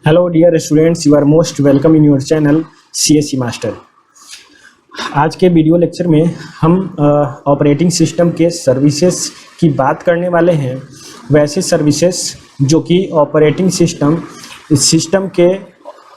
Hello dear students, you are most welcome in your channel CSE master. आज के video lecture में हम operating system के services की बात करने वाले हैं। वैसे सर्विसेज जो कि ऑपरेटिंग सिस्टम के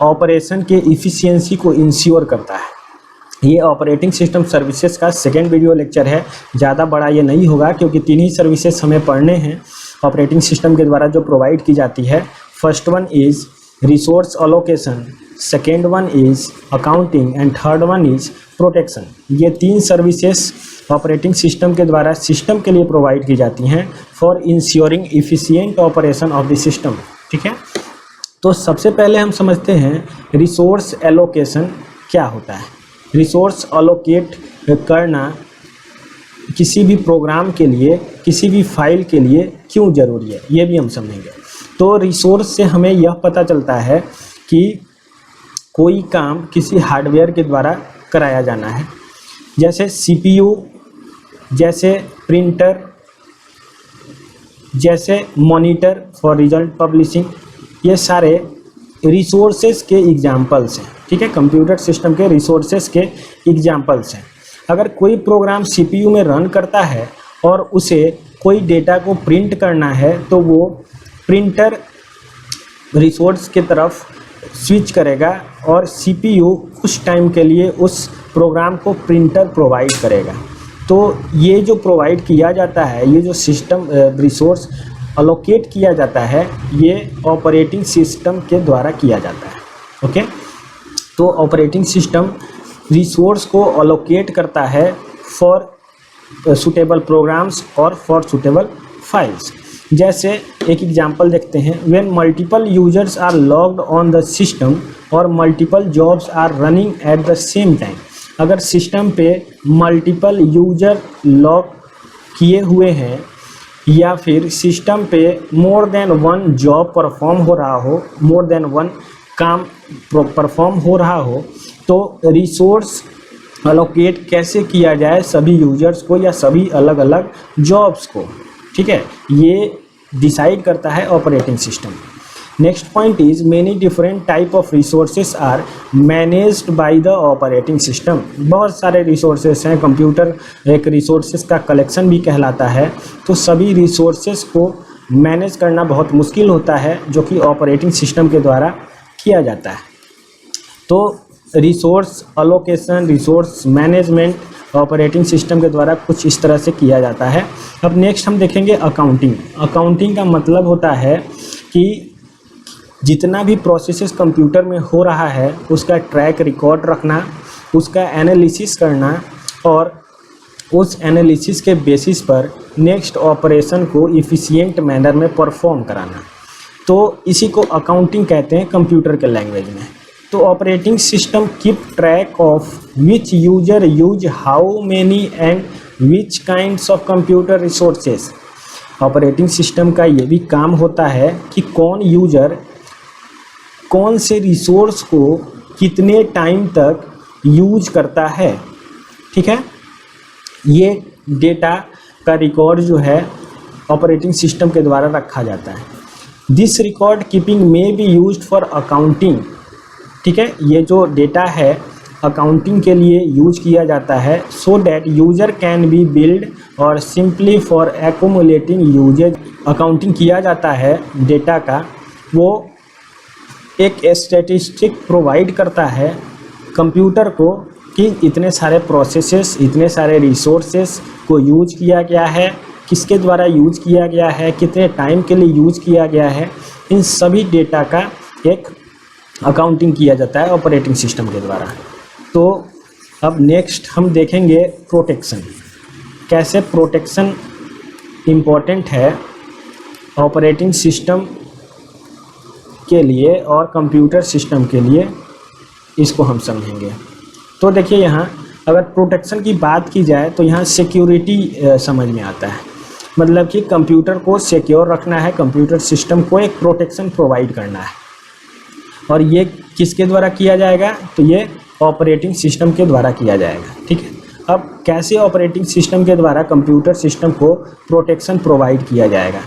ऑपरेशन के इफ़िशियंसी को इंश्योर करता है। ये ऑपरेटिंग सिस्टम सर्विसेज का सेकेंड वीडियो लेक्चर है। ज़्यादा बड़ा ये नहीं होगा क्योंकि तीन ही सर्विसेज हमें पढ़ने हैं ऑपरेटिंग सिस्टम के द्वारा जो प्रोवाइड की जाती है। First one is resource allocation, second one is accounting and third one is protection. ये तीन सर्विसेज ऑपरेटिंग सिस्टम के द्वारा सिस्टम के लिए प्रोवाइड की जाती हैं for ensuring efficient operation of the system. ठीक है, तो सबसे पहले हम समझते हैं रिसोर्स एलोकेशन क्या होता है। रिसोर्स अलोकेट करना किसी भी प्रोग्राम के लिए, किसी भी फाइल के लिए क्यों ज़रूरी है, ये भी हम समझेंगे। तो रिसोर्स से हमें यह पता चलता है कि कोई काम किसी हार्डवेयर के द्वारा कराया जाना है, जैसे CPU, जैसे प्रिंटर, जैसे मॉनिटर फॉर रिजल्ट पब्लिशिंग। ये सारे रिसोर्सेज के एग्जाम्पल्स हैं। ठीक है, कंप्यूटर सिस्टम के रिसोर्सेज के एग्जाम्पल्स हैं। अगर कोई प्रोग्राम CPU में रन करता है और उसे कोई डेटा को प्रिंट करना है तो वो प्रिंटर रिसोर्स के तरफ स्विच करेगा और CPU कुछ टाइम के लिए उस प्रोग्राम को प्रिंटर प्रोवाइड करेगा। तो ये जो प्रोवाइड किया जाता है, ये जो सिस्टम रिसोर्स अलोकेट किया जाता है, ये ऑपरेटिंग सिस्टम के द्वारा किया जाता है। ओके, तो ऑपरेटिंग सिस्टम रिसोर्स को अलोकेट करता है फॉर सुटेबल प्रोग्राम्स और फॉर सुटेबल फाइल्स। जैसे एक एग्जांपल देखते हैं, when multiple users are logged on the system और multiple jobs are running at the same time. अगर सिस्टम पे मल्टीपल यूजर लॉग किए हुए हैं या फिर सिस्टम पे more than one job perform हो रहा हो, मोर देन वन काम परफॉर्म हो रहा हो, तो रिसोर्स अलोकेट कैसे किया जाए सभी यूजर्स को या सभी अलग अलग जॉब्स को। ठीक है, ये डिसाइड करता है operating system. Next point is many different type of resources are managed by the operating system. बहुत सारे रिसोर्सेज हैं, कंप्यूटर एक रिसोर्सेज का कलेक्शन भी कहलाता है। तो सभी रिसोर्सेज को मैनेज करना बहुत मुश्किल होता है, जो कि ऑपरेटिंग सिस्टम के द्वारा किया जाता है। तो resource allocation, resource management operating system के द्वारा कुछ इस तरह से किया जाता है। अब नेक्स्ट हम देखेंगे अकाउंटिंग। अकाउंटिंग का मतलब होता है कि जितना भी प्रोसेसेस कंप्यूटर में हो रहा है उसका ट्रैक रिकॉर्ड रखना, उसका एनालिसिस करना और उस एनालिसिस के बेसिस पर नेक्स्ट ऑपरेशन को इफ़िशिएंट मैनर में परफॉर्म कराना। तो इसी को अकाउंटिंग कहते हैं कंप्यूटर के लैंग्वेज में। तो operating system keep track of which user use how many and which kinds of computer resources. Operating system का ये भी काम होता है कि कौन यूजर कौन से रिसोर्स को कितने टाइम तक यूज करता है। ठीक है, ये डेटा का रिकॉर्ड जो है ऑपरेटिंग सिस्टम के द्वारा रखा जाता है। दिस रिकॉर्ड कीपिंग में बी यूज्ड फॉर अकाउंटिंग। ठीक है, ये जो डेटा है अकाउंटिंग के लिए यूज किया जाता है, so that user can be billed और simply for accumulating usages. Accounting किया जाता है डेटा का, वो एक स्टैटिस्टिक प्रोवाइड करता है कंप्यूटर को कि इतने सारे प्रोसेसेस, इतने सारे रिसोर्सेस को यूज किया गया है, किसके द्वारा यूज किया गया है, कितने टाइम के लिए यूज किया गया है। इन सभी डेटा का एक अकाउंटिंग किया जाता है ऑपरेटिंग सिस्टम के द्वारा। तो अब नेक्स्ट हम देखेंगे प्रोटेक्शन। कैसे प्रोटेक्शन इम्पोर्टेंट है ऑपरेटिंग सिस्टम के लिए और कंप्यूटर सिस्टम के लिए, इसको हम समझेंगे। तो देखिए, यहाँ अगर प्रोटेक्शन की बात की जाए तो यहाँ सिक्योरिटी समझ में आता है। मतलब कि कंप्यूटर को सिक्योर रखना है, कंप्यूटर सिस्टम को एक प्रोटेक्शन प्रोवाइड करना है। और ये किसके द्वारा किया जाएगा, तो ये ऑपरेटिंग सिस्टम के द्वारा किया जाएगा। ठीक है, अब कैसे ऑपरेटिंग सिस्टम के द्वारा कंप्यूटर सिस्टम को प्रोटेक्शन प्रोवाइड किया जाएगा,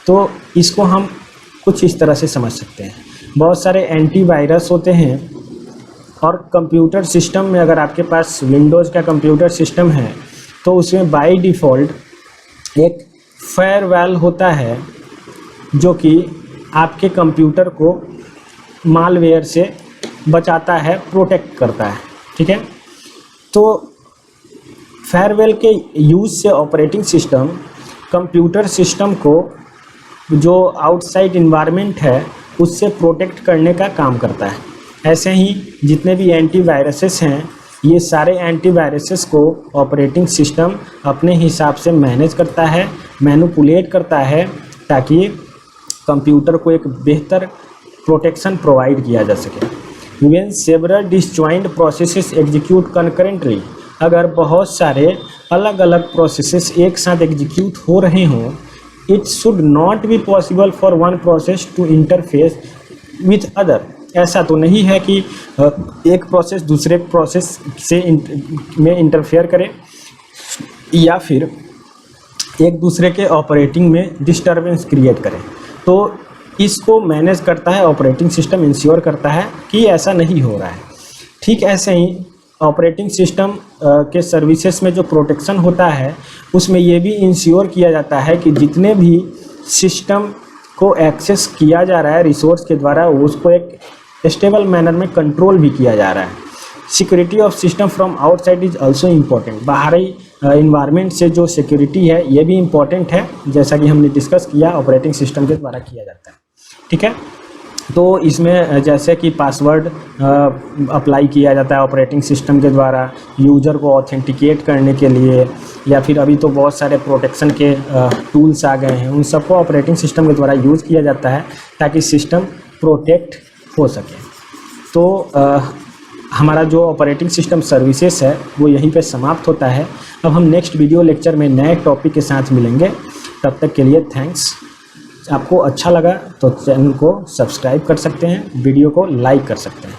तो इसको हम कुछ इस तरह से समझ सकते हैं। बहुत सारे एंटीवायरस होते हैं। और कंप्यूटर सिस्टम में अगर आपके पास विंडोज़ का कंप्यूटर सिस्टम है तो उसमें बाय डिफ़ॉल्ट एक फायरवॉल होता है जो कि आपके कंप्यूटर को मालवेयर से बचाता है, प्रोटेक्ट करता है। ठीक है, तो फायरवॉल के यूज़ से ऑपरेटिंग सिस्टम कंप्यूटर सिस्टम को जो आउटसाइड इन्वायरमेंट है उससे प्रोटेक्ट करने का काम करता है। ऐसे ही जितने भी एंटीवायरसेस हैं, ये सारे एंटीवायरसेस को ऑपरेटिंग सिस्टम अपने हिसाब से मैनेज करता है, मैनिपुलेट करता है, ताकि कंप्यूटर को एक बेहतर प्रोटेक्शन प्रोवाइड किया जा सके। When several disjoint processes execute concurrently, अगर बहुत सारे अलग अलग प्रोसेसेस एक साथ एग्जीक्यूट हो रहे हों, it should not be possible for one process to interface with other. ऐसा तो नहीं है कि एक प्रोसेस दूसरे प्रोसेस से में इंटरफेयर करे या फिर एक दूसरे के ऑपरेटिंग में डिस्टरबेंस क्रिएट करे। तो इसको मैनेज करता है ऑपरेटिंग सिस्टम, इंश्योर करता है कि ऐसा नहीं हो रहा है। ठीक ऐसे ही ऑपरेटिंग सिस्टम के सर्विसेज में जो प्रोटेक्शन होता है उसमें ये भी इंश्योर किया जाता है कि जितने भी सिस्टम को एक्सेस किया जा रहा है रिसोर्स के द्वारा, उसको एक स्टेबल मैनर में कंट्रोल भी किया जा रहा है। Security of system from outside is also important. बाहरी इन्वायरमेंट से जो सिक्योरिटी है ये भी इम्पॉर्टेंट है, जैसा कि हमने डिस्कस किया ऑपरेटिंग सिस्टम के द्वारा किया जाता है। ठीक है, तो इसमें जैसे कि पासवर्ड अप्लाई किया जाता है ऑपरेटिंग सिस्टम के द्वारा यूज़र को ऑथेंटिकेट करने के लिए, या फिर अभी तो बहुत सारे प्रोटेक्शन के टूल्स आ गए हैं, उन सबको ऑपरेटिंग सिस्टम के द्वारा यूज़ किया जाता है ताकि सिस्टम प्रोटेक्ट हो सके। तो हमारा जो ऑपरेटिंग सिस्टम सर्विसेज है वो यहीं पे समाप्त होता है। अब हम नेक्स्ट वीडियो लेक्चर में नए टॉपिक के साथ मिलेंगे। तब तक के लिए थैंक्स। आपको अच्छा लगा तो चैनल को सब्सक्राइब कर सकते हैं, वीडियो को लाइक कर सकते हैं।